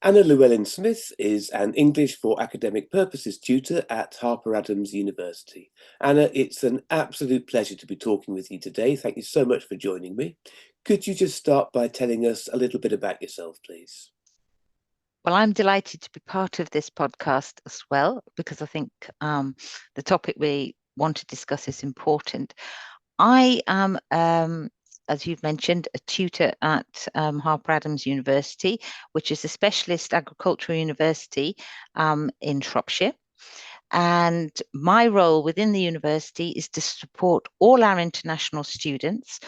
Anna Llewellyn-Smith is an English for academic purposes tutor at Harper Adams University. Anna, it's an absolute pleasure to be talking with you today. Thank you so much for joining me. Could you just start by telling us a little bit about yourself, please? Well, I'm delighted to be part of this podcast as well, because I think the topic we want to discuss is important. I am, as you've mentioned, a tutor at Harper Adams University, which is a specialist agricultural university in Shropshire. And my role within the university is to support all our international students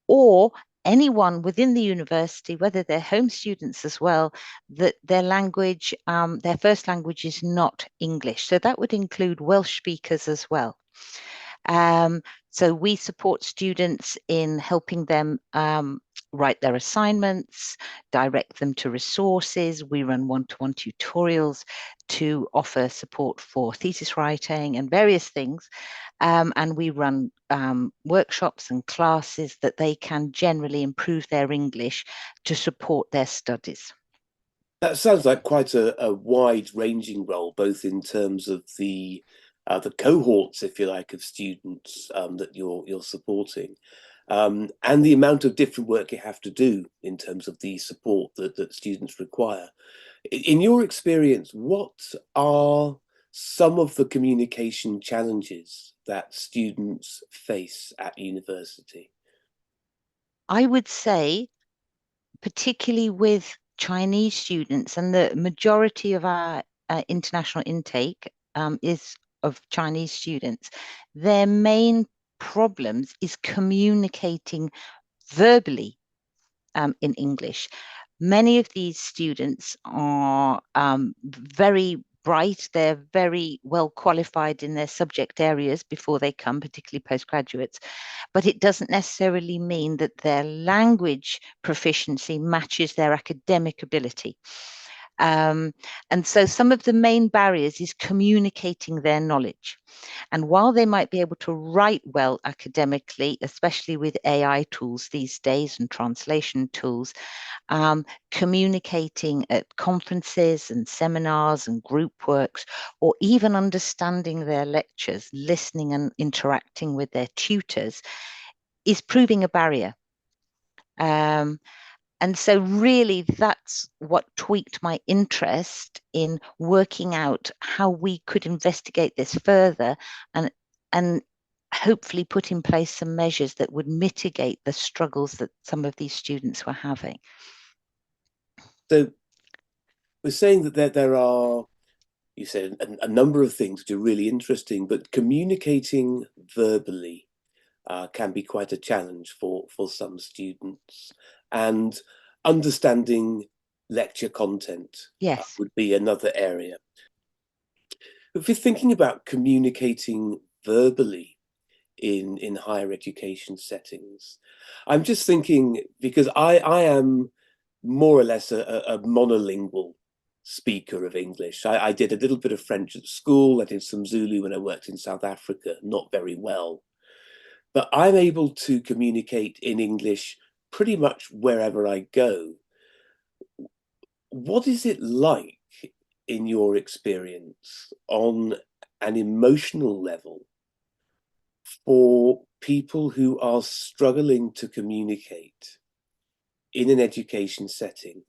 or anyone within the university, whether they're home students as well, that their language, their first language is not English. So that would include Welsh speakers as well. So we support students in helping them write their assignments, direct them to resources. We run one-to-one tutorials to offer support for thesis writing and various things. And we run workshops and classes that they can generally improve their English to support their studies. That sounds like quite a wide-ranging role, both in terms of the cohorts, if you like, of students that you're supporting, and the amount of different work you have to do in terms of the support that students require. In your experience, what are some of the communication challenges that students face at university? I would say, particularly with Chinese students, and the majority of our international intake is of Chinese students, their main problems is communicating verbally in English. Many of these students are very bright, they're very well qualified in their subject areas before they come, particularly postgraduates, but it doesn't necessarily mean that their language proficiency matches their academic ability. Um, and so some of the main barriers is communicating their knowledge. And while they might be able to write well academically, especially with AI tools these days and translation tools, communicating at conferences and seminars and group works, or even understanding their lectures, listening and interacting with their tutors, is proving a barrier. Um, and so, really, that's what tweaked my interest in working out how we could investigate this further and hopefully put in place some measures that would mitigate the struggles that some of these students were having. So we're saying that there are, you said, a number of things which are really interesting, but communicating verbally can be quite a challenge for some students. And understanding lecture content Yes. would be another area. If you're thinking about communicating verbally in higher education settings, I'm just thinking because I am more or less a monolingual speaker of English. I did a little bit of French at school. I did some Zulu when I worked in South Africa, not very well. But I'm able to communicate in English pretty much wherever I go. What is it like in your experience on an emotional level for people who are struggling to communicate in an education setting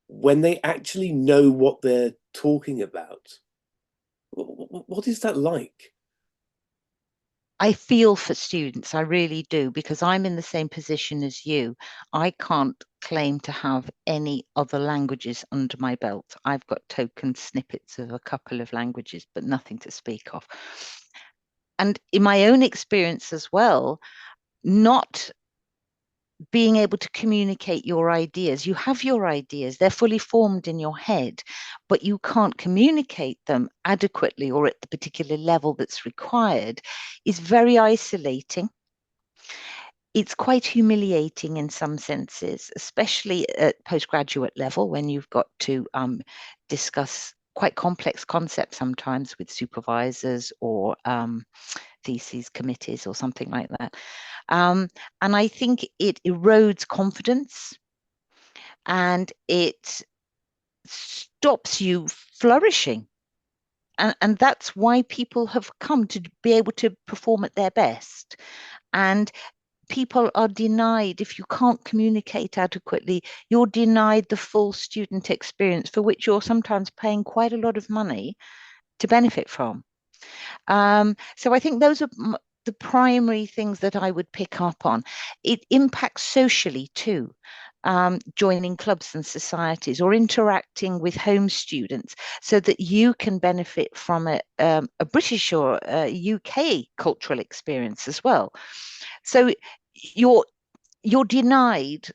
when they actually know what they're talking about? What is that like? I feel for students, I really do, because I'm in the same position as you. I can't claim to have any other languages under my belt. I've got token snippets of a couple of languages, but nothing to speak of. And in my own experience as well, not being able to communicate your ideas. You have your ideas, they're fully formed in your head, but you can't communicate them adequately or at the particular level that's required, is very isolating. It's quite humiliating in some senses, especially at postgraduate level when you've got to discuss quite complex concepts sometimes with supervisors or theses committees or something like that. And I think it erodes confidence and it stops you flourishing. And that's why people have come to be able to perform at their best. And people are denied, if you can't communicate adequately, you're denied the full student experience for which you're sometimes paying quite a lot of money to benefit from. So I think those are the primary things that I would pick up on. It impacts socially too. Joining clubs and societies or interacting with home students so that you can benefit from a British or a UK cultural experience as well. So you're you're denied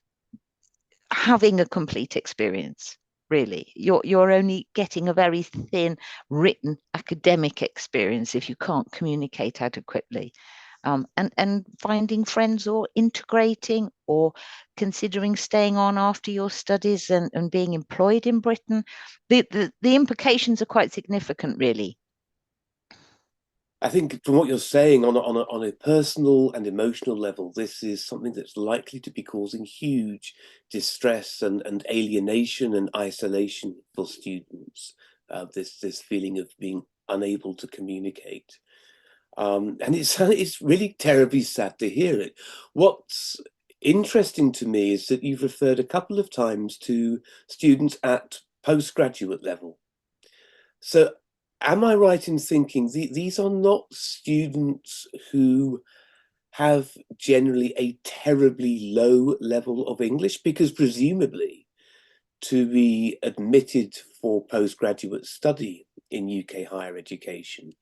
having a complete experience, really. You're only getting a very thin written academic experience if you can't communicate adequately. And finding friends or integrating or considering staying on after your studies and being employed in Britain, the implications are quite significant, really. I think from what you're saying on a personal and emotional level, this is something that's likely to be causing huge distress and alienation and isolation for students. This feeling of being unable to communicate. And it's really terribly sad to hear it. What's interesting to me is that you've referred a couple of times to students at postgraduate level. So, am I right in thinking these are not students who have generally a terribly low level of English? Because presumably, to be admitted for postgraduate study in UK higher education,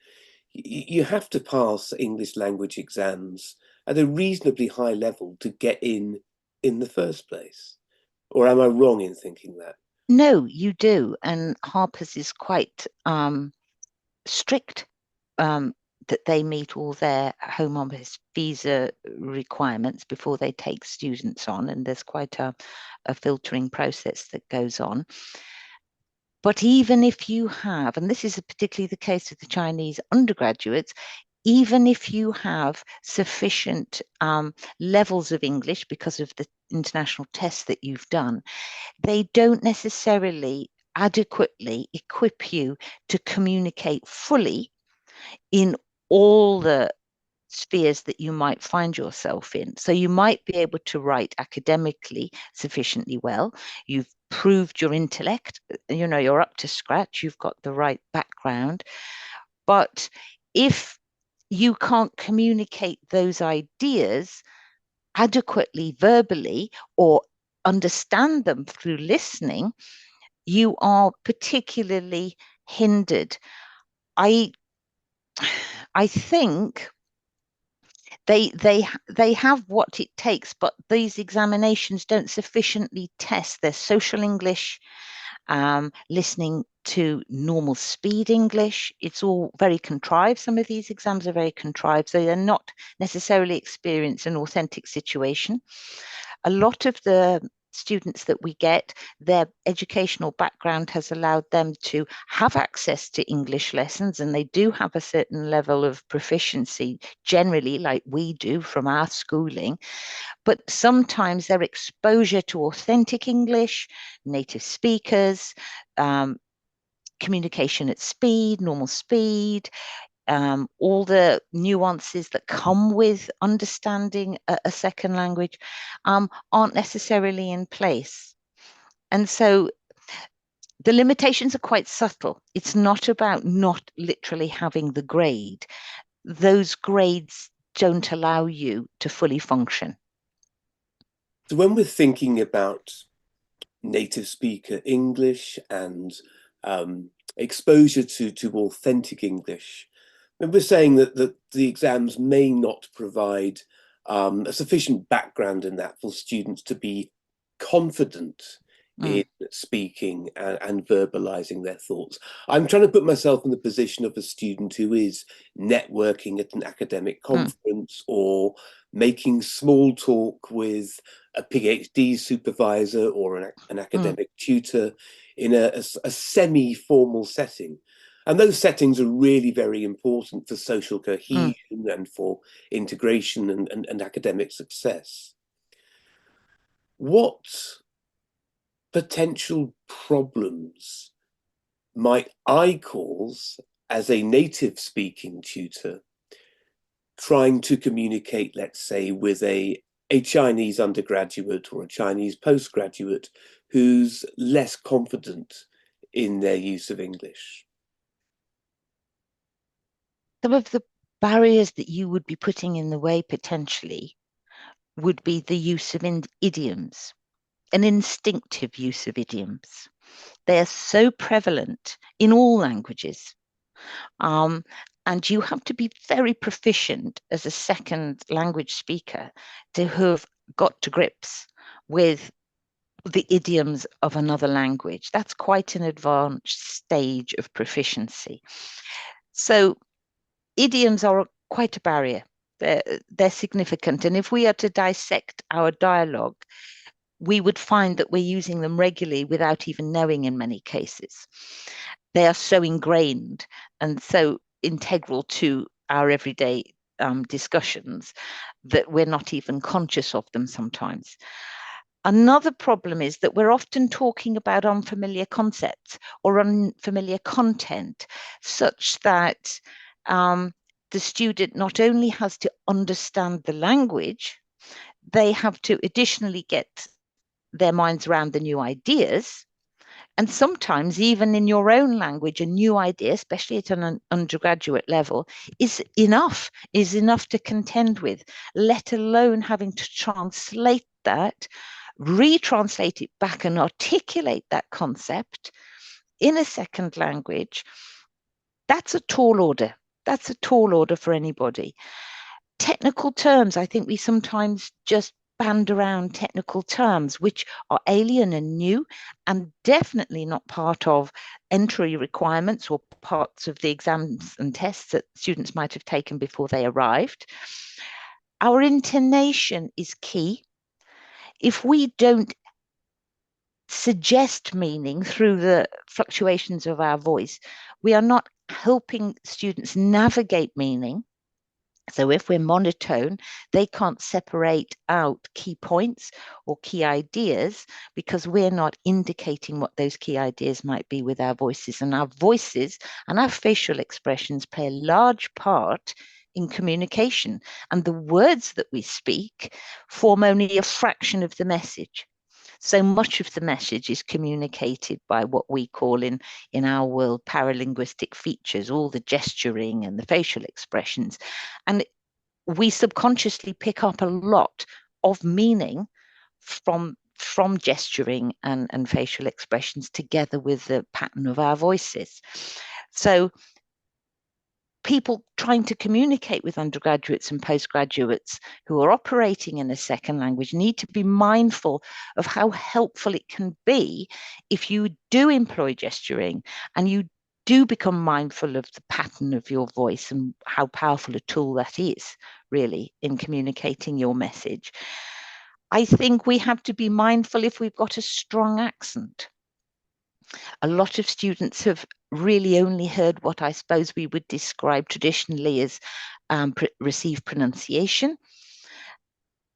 you have to pass English language exams at a reasonably high level to get in the first place. Or am I wrong in thinking that? No, you do. And Harper's is quite strict, um, that they meet all their home office visa requirements before they take students on. And there's quite a filtering process that goes on. But even if you have, and this is particularly the case with the Chinese undergraduates, even if you have sufficient levels of English because of the international tests that you've done, they don't necessarily adequately equip you to communicate fully in all the spheres that you might find yourself in. So you might be able to write academically sufficiently well. You've proved your intellect, you're up to scratch, you've got the right background. But if you can't communicate those ideas adequately verbally or understand them through listening, you are particularly hindered. I I think they have what it takes, but these examinations don't sufficiently test their social English, listening to normal speed English. It's all very contrived. Some of these exams are very contrived, so they're not necessarily experience an authentic situation. A lot of the students that we get, their educational background has allowed them to have access to English lessons, and they do have a certain level of proficiency generally, like we do from our schooling. But sometimes their exposure to authentic English, native speakers, um, communication at speed, normal speed, all the nuances that come with understanding a second language, aren't necessarily in place. And so the limitations are quite subtle. It's not about not literally having the grade. Those grades don't allow you to fully function. So when we're thinking about native speaker English and exposure to authentic English, and we're saying that the exams may not provide a sufficient background in that for students to be confident in Mm, speaking and verbalizing their thoughts. I'm trying to put myself in the position of a student who is networking at an academic mm, conference or making small talk with a PhD supervisor or an mm, academic tutor in a semi-formal setting. And those settings are really very important for social mm. cohesion and for integration and academic success. What potential problems might I cause, as a native speaking tutor, trying to communicate, let's say, with a Chinese undergraduate or a Chinese postgraduate who's less confident in their use of English? Some of the barriers that you would be putting in the way potentially would be the use of idioms, an instinctive use of idioms. They are so prevalent in all languages. Um, and you have to be very proficient as a second language speaker to have got to grips with the idioms of another language. That's quite an advanced stage of proficiency. So idioms are quite a barrier. They're significant. And if we are to dissect our dialogue, we would find that we're using them regularly without even knowing in many cases. They are so ingrained and so integral to our everyday discussions that we're not even conscious of them sometimes. Another problem is that we're often talking about unfamiliar concepts or unfamiliar content, such that the student not only has to understand the language, they have to additionally get their minds around the new ideas. And sometimes, even in your own language, a new idea, especially at an undergraduate level, is enough to contend with, let alone having to translate that, retranslate it back and articulate that concept in a second language. That's a tall order. That's a tall order for anybody. Technical terms, I think we sometimes just band around technical terms which are alien and new and definitely not part of entry requirements or parts of the exams and tests that students might have taken before they arrived. Our intonation is key. If we don't suggest meaning through the fluctuations of our voice, we are not helping students navigate meaning. So if we're monotone, they can't separate out key points or key ideas because we're not indicating what those key ideas might be with our voices. And our voices and our facial expressions play a large part in communication. And the words that we speak form only a fraction of the message. So much of the message is communicated by what we call in our world paralinguistic features, all the gesturing and the facial expressions. And we subconsciously pick up a lot of meaning from gesturing and facial expressions together with the pattern of our voices. So people trying to communicate with undergraduates and postgraduates who are operating in a second language need to be mindful of how helpful it can be if you do employ gesturing and you do become mindful of the pattern of your voice and how powerful a tool that is, really, in communicating your message. I think we have to be mindful if we've got a strong accent. A lot of students have really only heard what I suppose we would describe traditionally as received pronunciation.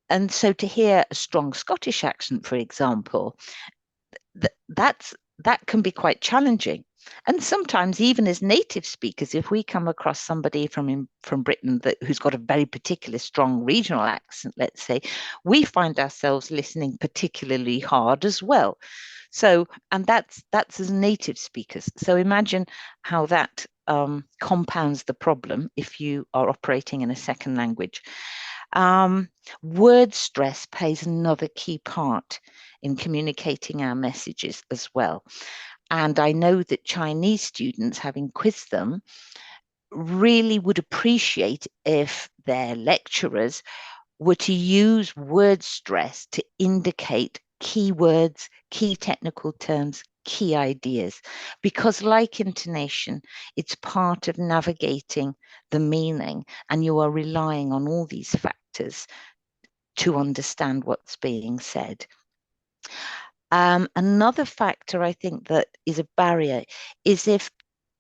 And so to hear a strong Scottish accent, for example, that can be quite challenging. And sometimes, even as native speakers, if we come across somebody from Britain who's got a very particular strong regional accent, let's say, we find ourselves listening particularly hard as well. So, and that's as native speakers. So imagine how that compounds the problem if you are operating in a second language. Word stress plays another key part in communicating our messages as well. And I know that Chinese students, having quizzed them, really would appreciate if their lecturers were to use word stress to indicate key words, key technical terms, key ideas. Because like intonation, it's part of navigating the meaning, and you are relying on all these factors to understand what's being said. Another factor I think that is a barrier is if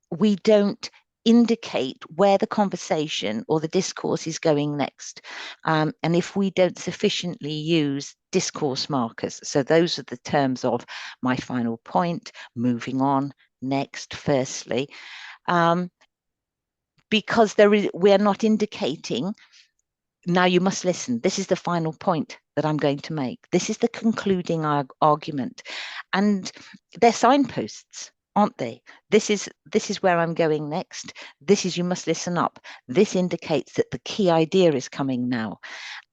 we don't indicate where the conversation or the discourse is going next. And if we don't sufficiently use discourse markers, so those are the terms of my final point, moving on, next, firstly, because we're not indicating, now you must listen. This is the final point that I'm going to make. This is the concluding argument. And they're signposts, aren't they? This is where I'm going next. This is, you must listen up. This indicates that the key idea is coming now.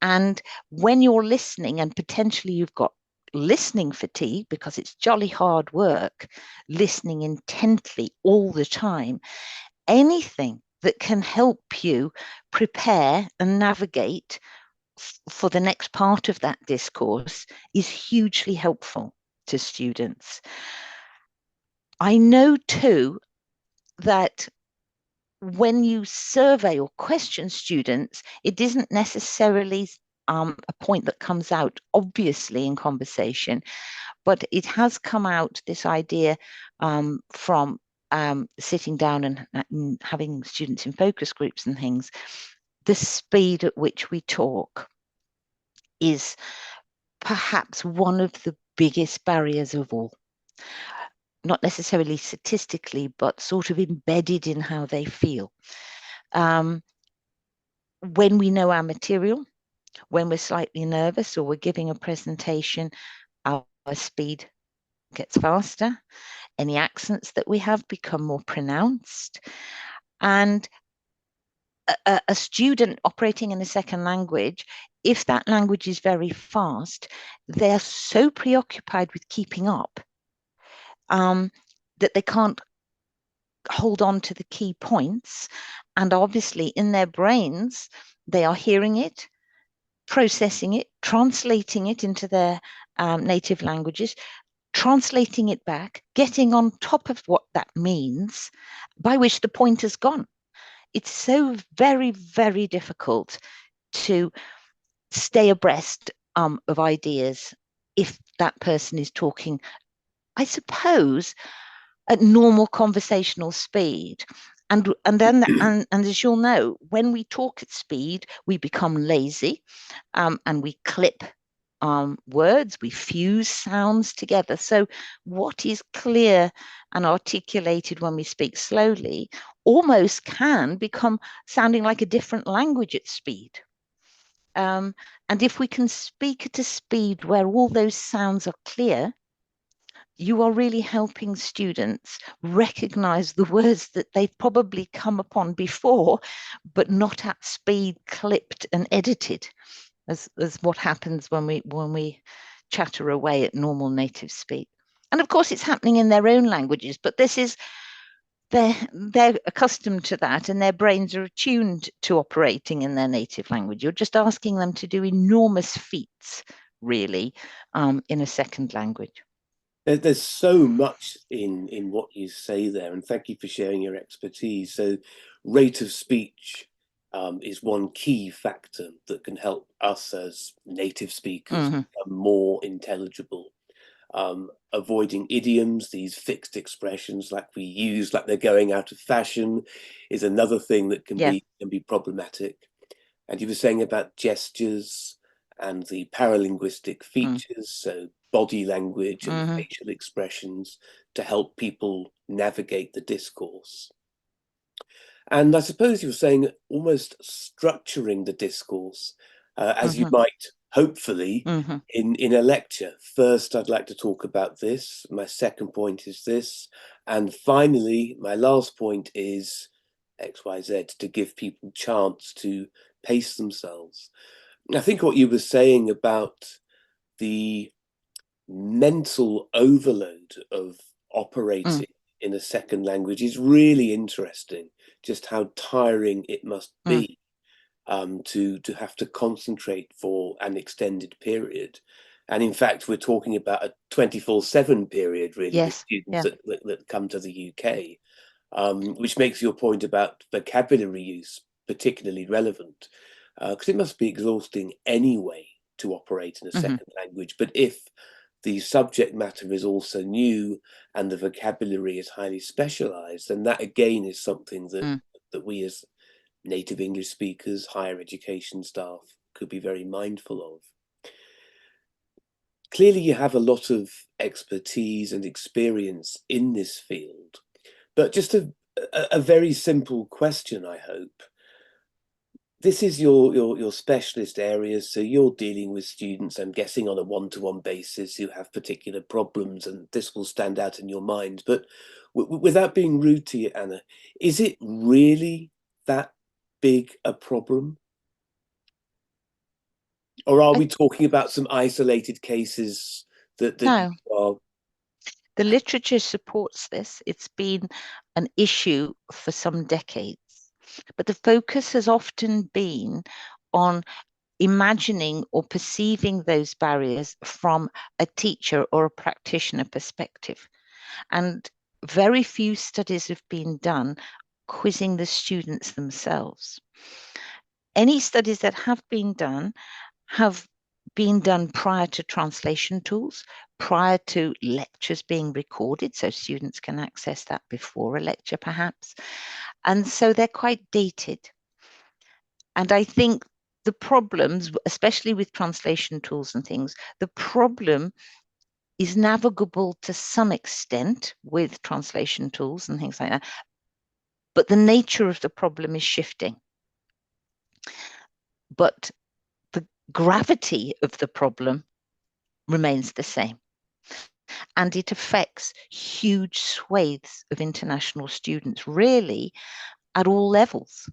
And when you're listening, and potentially you've got listening fatigue because it's jolly hard work, listening intently all the time, anything that can help you prepare and navigate for the next part of that discourse is hugely helpful to students. I know too that when you survey or question students, it isn't necessarily a point that comes out obviously in conversation, but it has come out, this idea from sitting down and having students in focus groups and things. The speed at which we talk is perhaps one of the biggest barriers of all. Not necessarily statistically, but sort of embedded in how they feel. When we know our material, when we're slightly nervous or we're giving a presentation, our speed gets faster. Any accents that we have become more pronounced. And a student operating in a second language, if that language is very fast, they're so preoccupied with keeping up that they can't hold on to the key points. And obviously in their brains, they are hearing it, processing it, translating it into their native languages, translating it back, getting on top of what that means, by which the point has gone. It's so very, very difficult to stay abreast of ideas if that person is talking, I suppose, at normal conversational speed. And as you'll know, when we talk at speed, we become lazy and we clip words, we fuse sounds together. So what is clear and articulated when we speak slowly almost can become sounding like a different language at speed. And if we can speak at a speed where all those sounds are clear, you are really helping students recognize the words that they've probably come upon before, but not at speed, clipped and edited, as what happens when we chatter away at normal native speak. And of course, it's happening in their own languages, but this is they're accustomed to that, and their brains are attuned to operating in their native language. You're just asking them to do enormous feats, really, in a second language. There's so much in what you say there, and thank you for sharing your expertise. So, rate of speech is one key factor that can help us as native speakers become more intelligible. Avoiding idioms, these fixed expressions like we use, like they're going out of fashion, is another thing that can be problematic. And you were saying about gestures and the paralinguistic features, so body language and facial expressions to help people navigate the discourse. And I suppose you were saying almost structuring the discourse as you might hopefully in a lecture. First, I'd like to talk about this. My second point is this. And finally, my last point is XYZ, to give people chance to pace themselves. I think what you were saying about the mental overload of operating in a second language is really interesting, just how tiring it must be to have to concentrate for an extended period. And in fact, we're talking about a 24/7 period, really, with students that come to the UK, which makes your point about vocabulary use particularly relevant, because it must be exhausting anyway to operate in a second language. But if the subject matter is also new and the vocabulary is highly specialized. And that again is something that we as native English speakers, higher education staff could be very mindful of. Clearly, you have a lot of expertise and experience in this field, but just a very simple question, I hope. This is your specialist areas, so you're dealing with students, I'm guessing, on a one-to-one basis who have particular problems, and this will stand out in your mind. But without being rude to you, Anna, is it really that big a problem? Or are we talking about some isolated cases that No, you are? the literature supports this. It's been an issue for some decades, but the focus has often been on imagining or perceiving those barriers from a teacher or a practitioner perspective. And very few studies have been done quizzing the students themselves. Any studies that have been done prior to translation tools, prior to lectures being recorded, so students can access that before a lecture perhaps. And so they're quite dated. And I think the problems, especially with translation tools and things, the problem is navigable to some extent with translation tools and things like that. But the nature of the problem is shifting. But the gravity of the problem remains the same. And it affects huge swathes of international students, really at all levels.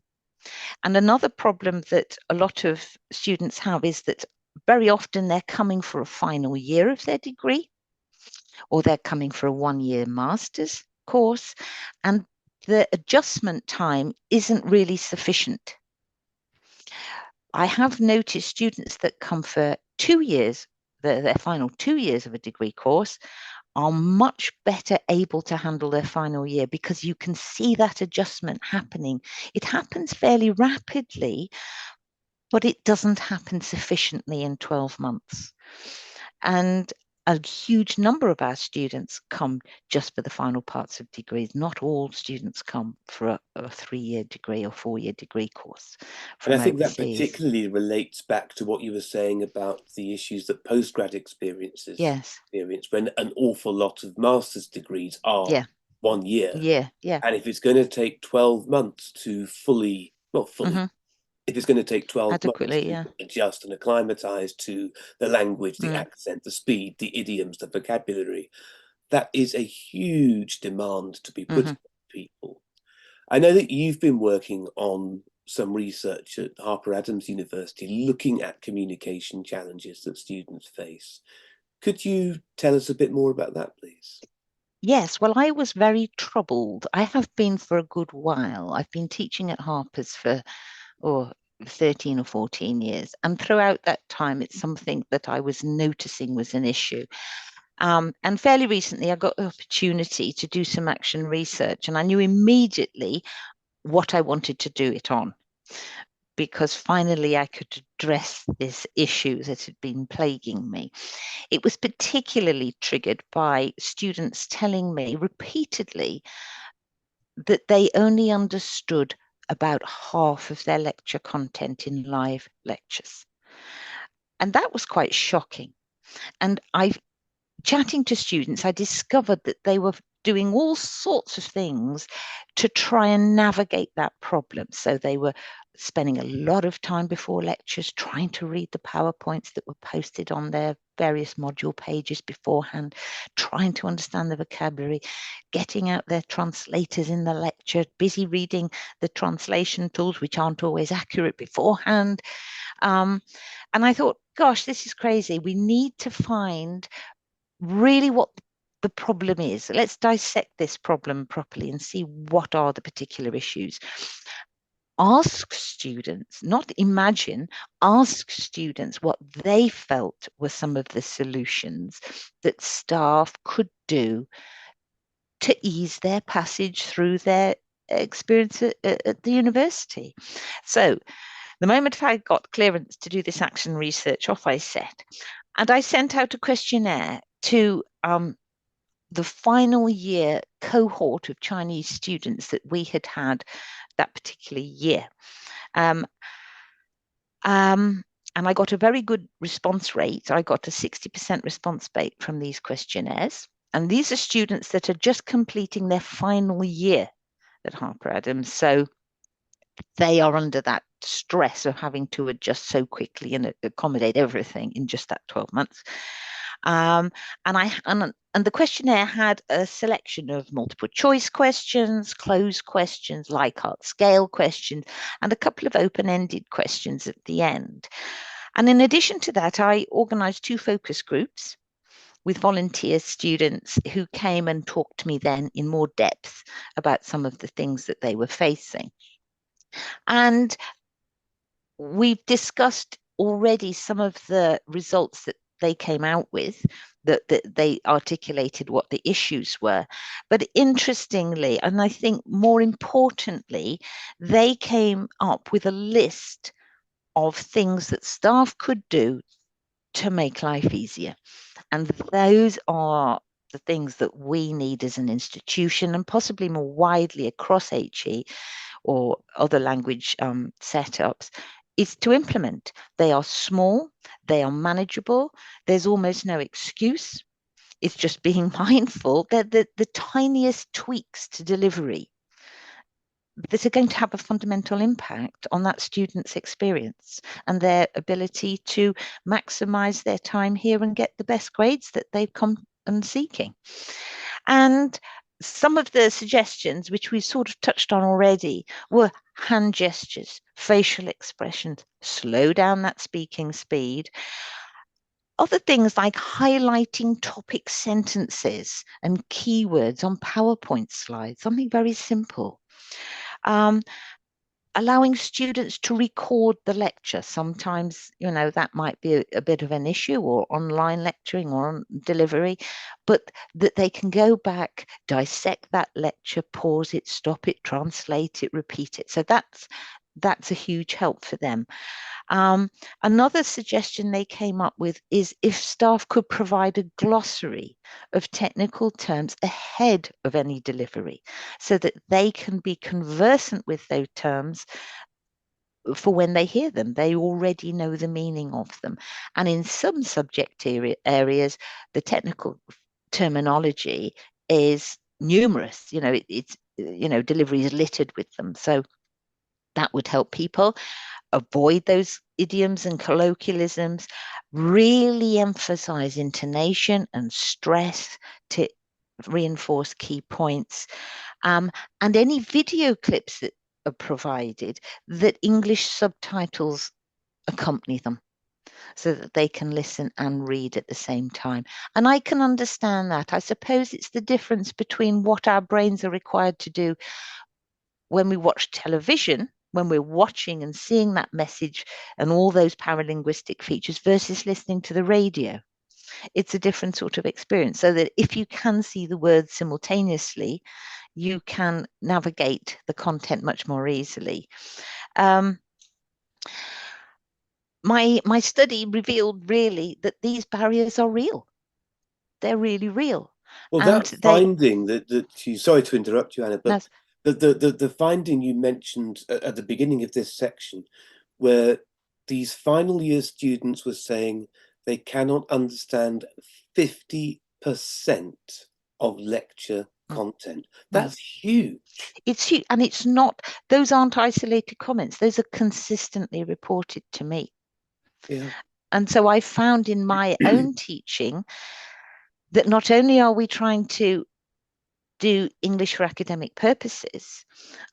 And another problem that a lot of students have is that very often they're coming for a final year of their degree, or they're coming for a one-year master's course, and the adjustment time isn't really sufficient. I have noticed students that come for 2 years, their final 2 years of a degree course, are much better able to handle their final year because you can see that adjustment happening. It happens fairly rapidly, but it doesn't happen sufficiently in 12 months. And a huge number of our students come just for the final parts of degrees. Not all students come for a 3-year degree or 4-year degree course And I from think that overseas. particularly relates back to what you were saying about the issues that postgrad Yes. experience when an awful lot of master's degrees are Yeah. 1 year. Yeah. Yeah. And if it's going to take 12 months to fully, not fully, Mm-hmm. if it's going to take 12 months Adequately. to Yeah. adjust and acclimatize to the language, the Mm. accent, the speed, the idioms, the vocabulary, that is a huge demand to be put Mm-hmm. on people. I know that you've been working on some research at Harper Adams University looking at communication challenges that students face. Could you tell us a bit more about that, please? Yes, well, I was very troubled. I have been for a good while. I've been teaching at Harper's for 13 or 14 years. And throughout that time, it's something that I was noticing was an issue. And fairly recently, I got the opportunity to do some action research, and I knew immediately what I wanted to do it on, because finally I could address this issue that had been plaguing me. It was particularly triggered by students telling me repeatedly that they only understood about half of their lecture content in live lectures. And that was quite shocking. And chatting to students, I discovered that they were doing all sorts of things to try and navigate that problem. So they were spending a lot of time before lectures trying to read the PowerPoints that were posted on their various module pages beforehand, trying to understand the vocabulary, getting out their translators in the lecture, busy reading the translation tools, which aren't always accurate beforehand. And I thought, gosh, this is crazy. We need to find really what the problem is. Let's dissect this problem properly and see what are the particular issues. Ask students, not imagine, ask students what they felt were some of the solutions that staff could do to ease their passage through their experience at the university. So the moment I got clearance to do this action research, off I set. And I sent out a questionnaire to the final year cohort of Chinese students that we had had that particular year. And I got a very good response rate. I got a 60% response rate from these questionnaires. And these are students that are just completing their final year at Harper Adams. So they are under that stress of having to adjust so quickly and accommodate everything in just that 12 months. And the questionnaire had a selection of multiple choice questions, closed questions, Likert scale questions, and a couple of open-ended questions at the end. And in addition to that, I organized 2 focus groups with volunteer students who came and talked to me then in more depth about some of the things that they were facing. And we've discussed already some of the results that they came out with, that they articulated what the issues were. But interestingly, and I think more importantly, they came up with a list of things that staff could do to make life easier. And those are the things that we need as an institution, and possibly more widely across HE or other language setups, is to implement. They are small, they are manageable, there's almost no excuse. It's just being mindful that the tiniest tweaks to delivery that are going to have a fundamental impact on that student's experience and their ability to maximize their time here and get the best grades that they've come and seeking. And some of the suggestions, which we sort of touched on already, were hand gestures, facial expressions, slow down that speaking speed. Other things like highlighting topic sentences and keywords on PowerPoint slides, something very simple. Allowing students to record the lecture. Sometimes, that might be a bit of an issue, or online lecturing or on delivery, but that they can go back, dissect that lecture, pause it, stop it, translate it, repeat it. So that's a huge help for them. Another suggestion they came up with is if staff could provide a glossary of technical terms ahead of any delivery so that they can be conversant with those terms for when they hear them. They already know the meaning of them. And in some subject areas, the technical terminology is numerous. It's delivery is littered with them. So that would help people avoid those idioms and colloquialisms, really emphasize intonation and stress to reinforce key points, and any video clips that are provided, that English subtitles accompany them so that they can listen and read at the same time. And I can understand that. I suppose it's the difference between what our brains are required to do when we watch television, when we're watching and seeing that message and all those paralinguistic features, versus listening to the radio. It's a different sort of experience. So that if you can see the words simultaneously, you can navigate the content much more easily. My study revealed really that these barriers are real. They're really real. Well, And that finding that you, sorry to interrupt you, Anna, but the finding you mentioned at the beginning of this section, where these final year students were saying they cannot understand 50% of lecture content. That's huge. It's huge. And it's not, those aren't isolated comments. Those are consistently reported to me. Yeah. And so I found in my own teaching that not only are we trying to do English for academic purposes,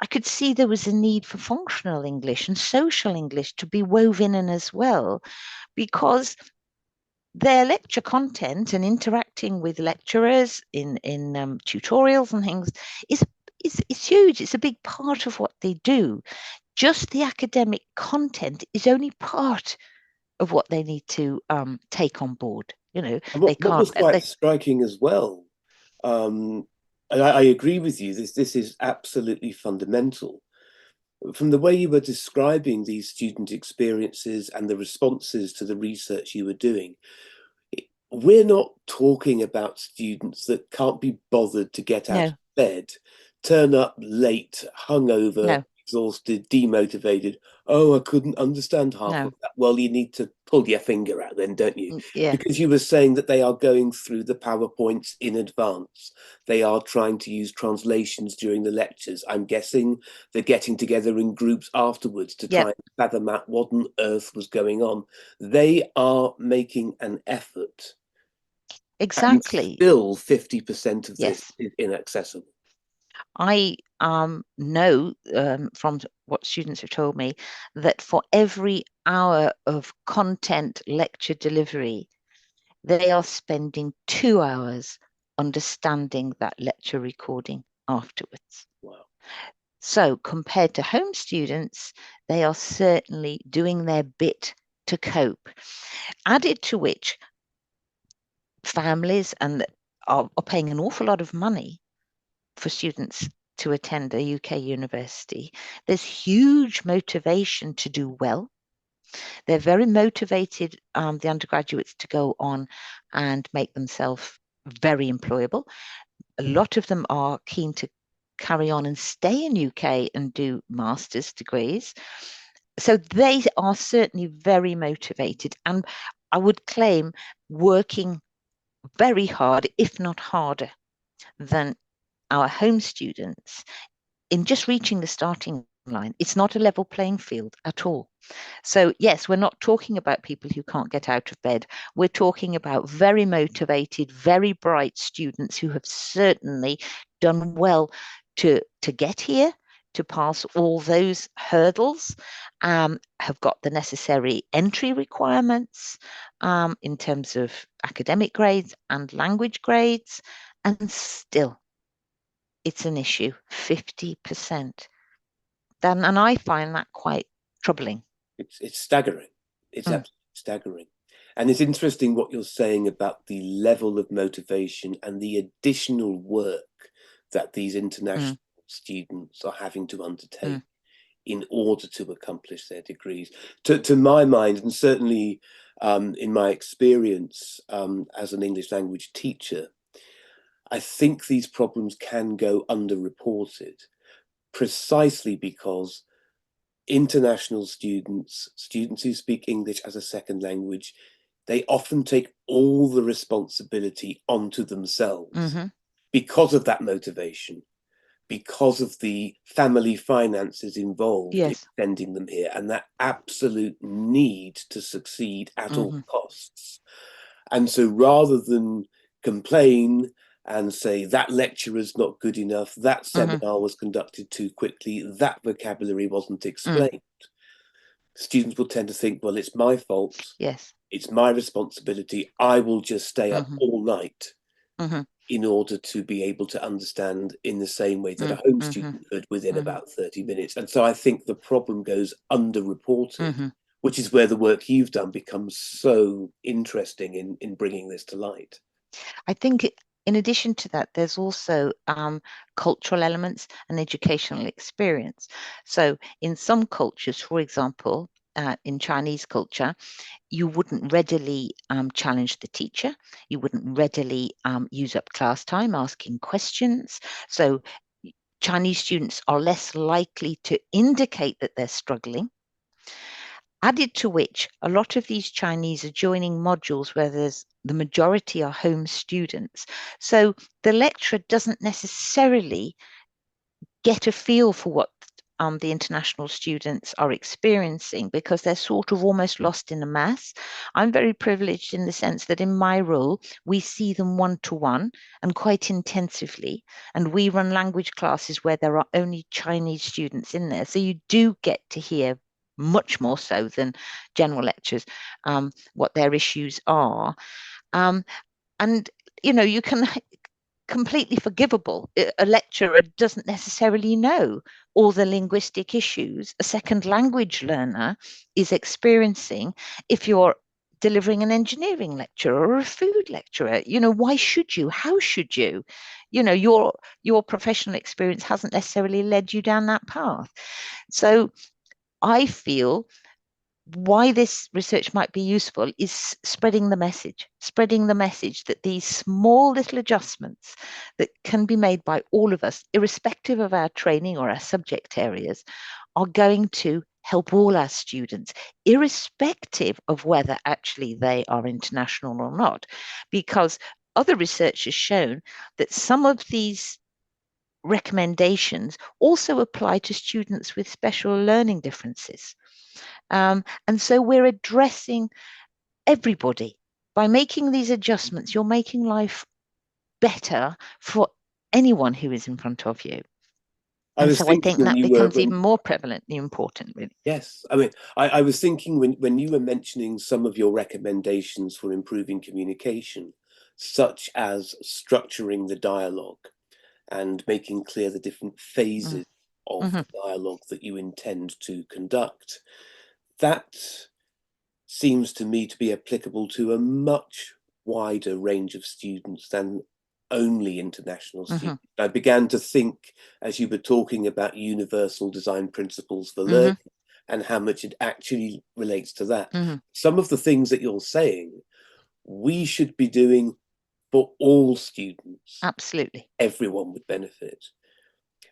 I could see there was a need for functional English and social English to be woven in as well, because their lecture content and interacting with lecturers in tutorials and things is huge. It's a big part of what they do. Just the academic content is only part of what they need to take on board. And they what can't. was quite striking as well, I agree with you, this is absolutely fundamental. From the way you were describing these student experiences and the responses to the research you were doing, we're not talking about students that can't be bothered to get out of No, bed, turn up late, hungover, no, exhausted, demotivated. Oh, I couldn't understand half of no. that. Well, you need to pull your finger out then, don't you? Yeah, Because you were saying that they are going through the PowerPoints in advance. They are trying to use translations during the lectures. I'm guessing they're getting together in groups afterwards to try yep, and fathom out what on earth was going on. They are making an effort, and exactly. still 50% of this Yes. is inaccessible. I know from what students have told me that for every hour of content lecture delivery, they are spending 2 hours understanding that lecture recording afterwards. Wow. So compared to home students, they are certainly doing their bit to cope. Added to which, families are paying an awful lot of money for students to attend a UK university. There's huge motivation to do well. They're very motivated, the undergraduates, to go on and make themselves very employable. A lot of them are keen to carry on and stay in UK and do master's degrees. So they are certainly very motivated, and I would claim working very hard, if not harder, than our home students in just reaching the starting line. It's not a level playing field at all. So, yes, we're not talking about people who can't get out of bed. We're talking about very motivated, very bright students who have certainly done well to get here, to pass all those hurdles, have got the necessary entry requirements in terms of academic grades and language grades, and still it's an issue, 50%. Then, and I find that quite troubling. It's staggering. It's Mm, absolutely staggering. And it's interesting what you're saying about the level of motivation and the additional work that these mm, international students are having to undertake mm, in order to accomplish their degrees. To my mind, and certainly in my experience as an English language teacher, I think these problems can go underreported precisely because international students, students who speak English as a second language, they often take all the responsibility onto themselves mm-hmm. because of that motivation, because of the family finances involved in Yes. sending them here, and that absolute need to succeed at all Mm-hmm. costs. And so rather than complain and say that lecture is not good enough, that Mm-hmm. seminar was conducted too quickly, that vocabulary wasn't Mm. explained, students will tend to think, well, it's my fault, Yes. it's my responsibility, I will just stay up Mm-hmm. all night Mm-hmm. in order to be able to understand in the same way that a home Mm-hmm. student could within Mm-hmm. about 30 minutes. And so I think the problem goes underreported, Mm-hmm. which is where the work you've done becomes so interesting in bringing this to light. I think in addition to that, there's also cultural elements and educational experience. So in some cultures, for example, in Chinese culture, you wouldn't readily challenge the teacher. You wouldn't readily use up class time asking questions. So Chinese students are less likely to indicate that they're struggling. Added to which, a lot of these Chinese are joining modules where there's the majority are home students. So the lecturer doesn't necessarily get a feel for what the international students are experiencing because they're sort of almost lost in the mass. I'm very privileged in the sense that in my role, we see them one to one and quite intensively. And we run language classes where there are only Chinese students in there. So you do get to hear much more so than general lectures, what their issues are. Um, and you can completely forgivable. A lecturer doesn't necessarily know all the linguistic issues a second language learner is experiencing if you're delivering an engineering lecture or a food lecturer. Why should you? How should you? Your professional experience hasn't necessarily led you down that path. So I feel why this research might be useful is spreading the message that these small little adjustments that can be made by all of us, irrespective of our training or our subject areas, are going to help all our students, irrespective of whether actually they are international or not. Because other research has shown that some of these recommendations also apply to students with special learning differences. And so we're addressing everybody. By making these adjustments, you're making life better for anyone who is in front of you. I And was so I thinking think when that you were becomes even more prevalently important, really. yes, I mean, I was thinking when you were mentioning some of your recommendations for improving communication, such as structuring the dialogue and making clear the different phases of Mm-hmm. the dialogue that you intend to conduct, that seems to me to be applicable to a much wider range of students than only international Mm-hmm. students. I began to think, as you were talking about universal design principles for Mm-hmm. learning and how much it actually relates to that. Mm-hmm. Some of the things that you're saying, we should be doing for all students. Absolutely. Everyone would benefit.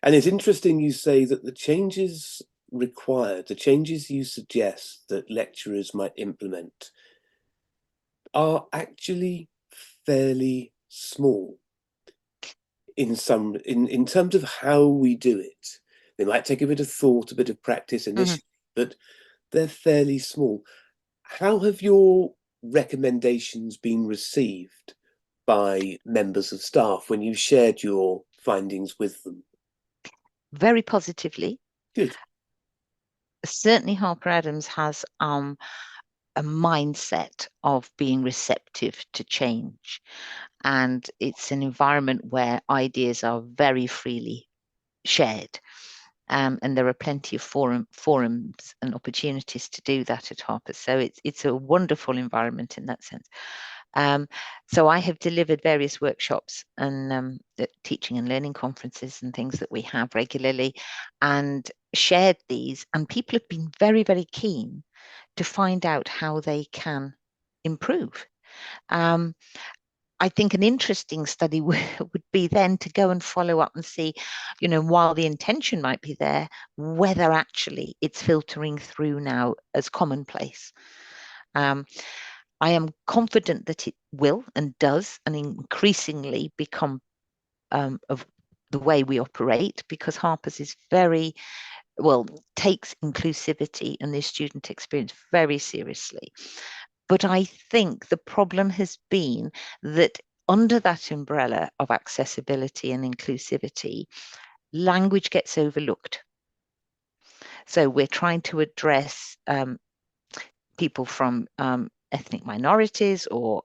And it's interesting you say that the changes required, the changes you suggest that lecturers might implement, are actually fairly small in terms of how we do it. They might take a bit of thought, a bit of practice Mm-hmm. initially, but they're fairly small. How have your recommendations been received by members of staff when you shared your findings with them? Very positively. Good. Certainly, Harper Adams has a mindset of being receptive to change. And it's an environment where ideas are very freely shared. And there are plenty of forums and opportunities to do that at Harper. So it's a wonderful environment in that sense. So I have delivered various workshops and teaching and learning conferences and things that we have regularly, and shared these. And people have been very, very keen to find out how they can improve. Um, I think an interesting study would be then to go and follow up and see, while the intention might be there, whether actually it's filtering through now as commonplace. Um, I am confident that it will and does, and increasingly become of the way we operate, because Harper's is very well, takes inclusivity and the student experience very seriously. But I think the problem has been that under that umbrella of accessibility and inclusivity, language gets overlooked. So we're trying to address people from ethnic minorities or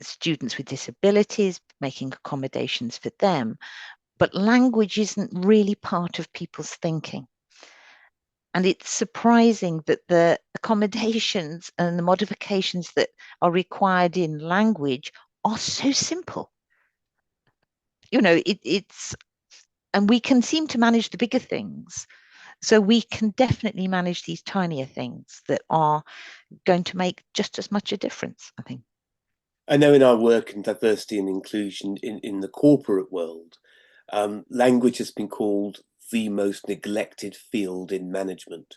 students with disabilities, making accommodations for them. But language isn't really part of people's thinking. And it's surprising that the accommodations and the modifications that are required in language are so simple. It's, and we can seem to manage the bigger things. So we can definitely manage these tinier things that are going to make just as much a difference, I think. I know in our work in diversity and inclusion in the corporate world, language has been called the most neglected field in management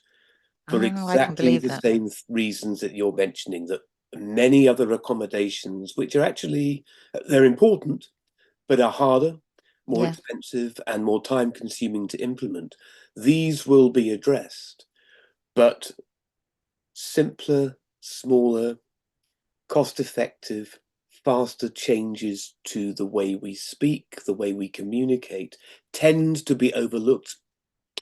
for Oh, I can exactly believe the that. same reasons that you're mentioning, that many other accommodations, which are actually, they're important, but are harder, more Yeah. expensive, and more time consuming to implement, these will be addressed. But simpler, smaller, cost effective, faster changes to the way we speak, the way we communicate, tend to be overlooked,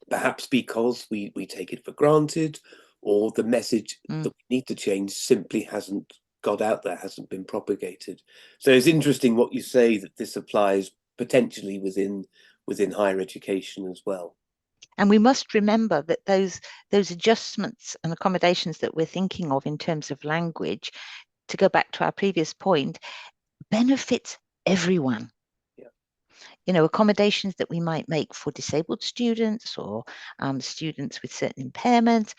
perhaps because we take it for granted, or the message Mm. that we need to change simply hasn't got out there, hasn't been propagated. So it's interesting what you say, that this applies potentially within higher education as well. And we must remember that those adjustments and accommodations that we're thinking of in terms of language, to go back to our previous point, benefits everyone. Yeah. Accommodations that we might make for disabled students or students with certain impairments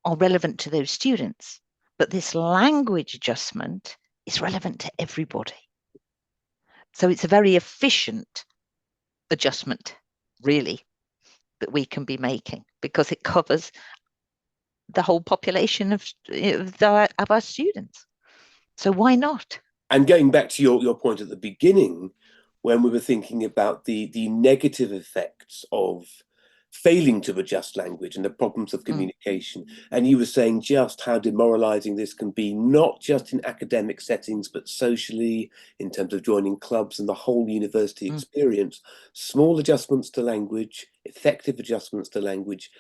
are relevant to those students. But this language adjustment is relevant to everybody. So it's a very efficient adjustment, really, that we can be making, because it covers the whole population of our students. So why not? And going back to your point at the beginning, when we were thinking about the negative effects of failing to adjust language and the problems of communication, and you were saying just how demoralizing this can be, not just in academic settings, but socially, in terms of joining clubs and the whole university experience. Small adjustments to language, effective adjustments to language,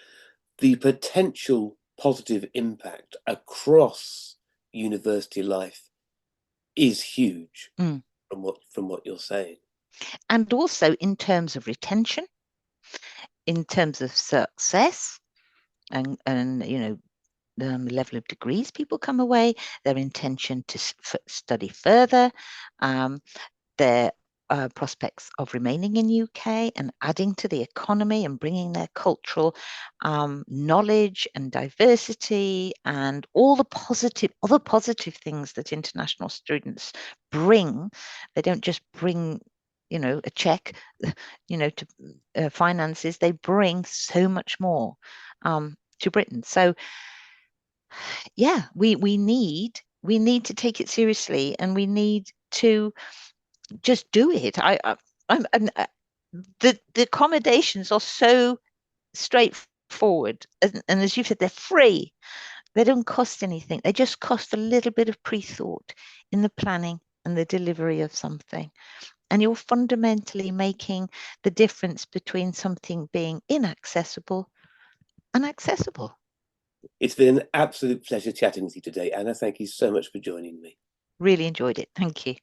the potential positive impact across university life is huge from what you're saying. And also in terms of retention, in terms of success, and the level of degrees people come away, their intention to study further, their prospects of remaining in UK and adding to the economy and bringing their cultural knowledge and diversity and all the other positive things that international students bring. They don't just bring a check to finances. They bring so much more to Britain. So yeah, we need to take it seriously, and we need to just do it. The accommodations are so straightforward, and as you said, they're free. They don't cost anything. They just cost a little bit of pre-thought in the planning and the delivery of something. And you're fundamentally making the difference between something being inaccessible and accessible. It's been an absolute pleasure chatting with you today, Anna. Thank you so much for joining me. Really enjoyed it. Thank you.